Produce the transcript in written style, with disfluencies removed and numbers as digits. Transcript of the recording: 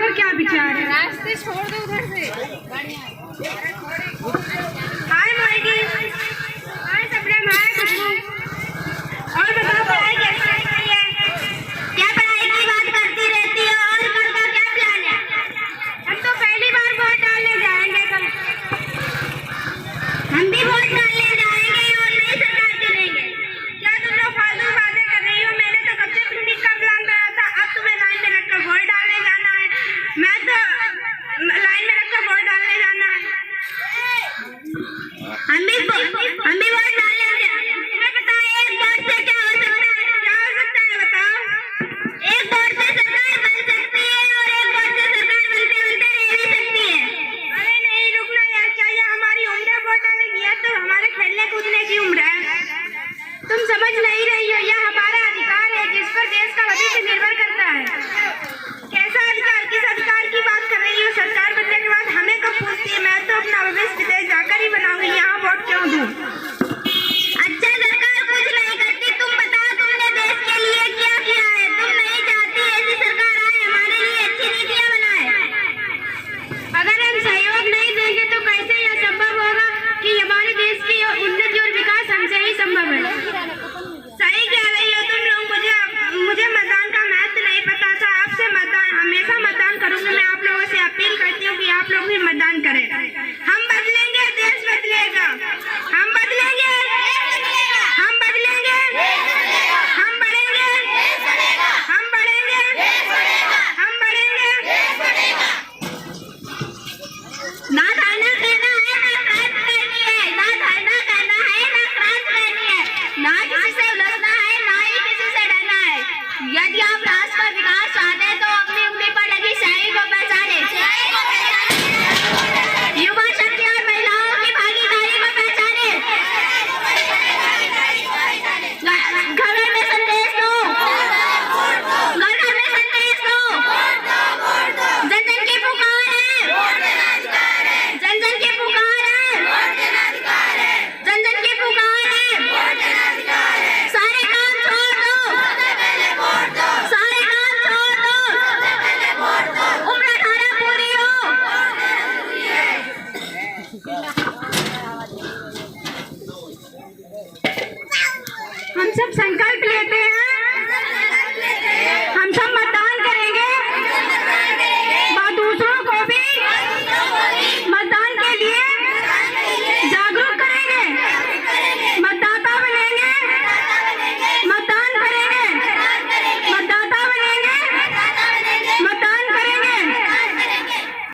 और क्या विचार है? रास्ते छोड़ दो उधर से। हाय मोहिनी, हाय सबरम, हाय खुशबू। और बताओ पढ़ाई कैसी चल रही है? क्या पढ़ाई की बात करती रहती हो और कल का क्या प्लान है? हम तो पहली बार वोट डालने जाएंगे कल। हम भी वोट डालने जाएंगे और नई सरकार चुनेंगे। क्या तुम लोग फालतू बातें कर रही हो? मैंने तो कब से पिकनिक का प्लान बनाया था, अब तुम्हें लाइन में रखकर वोट डालने जाना है। मैं तो लाइन में रखकर वोट डालने जाना है। हम भी वोट डालने तुम्हें पता है एक वोट से क्या हो सकता है? क्या हो सकता है बताओ? एक वोट से सरकार बन सकती है और एक वोट से सरकार बनते बनते रह भी सकती है। अरे नहीं रुकना यार, क्या ये हमारी उम्र है वोट डालने की? तो हमारे खेलने कूदने की उम्र है। तुम समझ नहीं रही हो, यह हमारा अधिकार है जिस पर देश का भविष्य निर्भर करता है। कैसा अधिकार? किस अधिकार की बात कर रही हो? सरकार बनने के बाद हमें कब पूछती है? मैं तो अपना भविष्य विदेश जाकर ही बनाऊंगी, यहाँ वोट क्यों दूं? अच्छा सरकार कुछ नहीं करती, तुम बताओ तुमने देश के लिए क्या किया है? तुम नहीं चाहती ऐसी सरकार आए, हमारे लिए अच्छी नीतियां बनाए। अगर हम सहयोग नहीं देंगे तो कैसे यह संभव होगा कि हमारे देश की उन्नति और विकास हमसे ही संभव है। सही कह रही हो तुम लोग। मुझे मतदान का महत्व नहीं पता था, आपसे हमेशा मतदान करूंगी। मैं आप लोगों से अपील करती हूँ कि आप लोग भी मतदान करें। हम बदलेंगे, देश बदलेगा। हम बदलेंगे, हम बदलेंगे, हम बढ़ेंगे, हम बढ़ेंगे, हम बढ़ेंगे। ना धरना करना है, ना क्रांति करनी है। ना धरना करना है, ना क्रांति करनी है। ना किसी से उलझना है, ना ही किसी से डरना है। यदि आप राष्ट्र का विकास चाहते हैं तो अपनी उंगली पर लगी स्याही को पहचाने। युवा शक्ति और महिलाओं की भागीदारी को पहचाने। घर घर में संदेश दो, घर घर में संदेश दो। जन जन की पुकार है, जन जन की पुकार है, जन जन की पुकार है। सारे काम छोड़ दो, सारे काम छोड़ दो। उम्र 18 पूरी हो। हम सब संकल्प लेते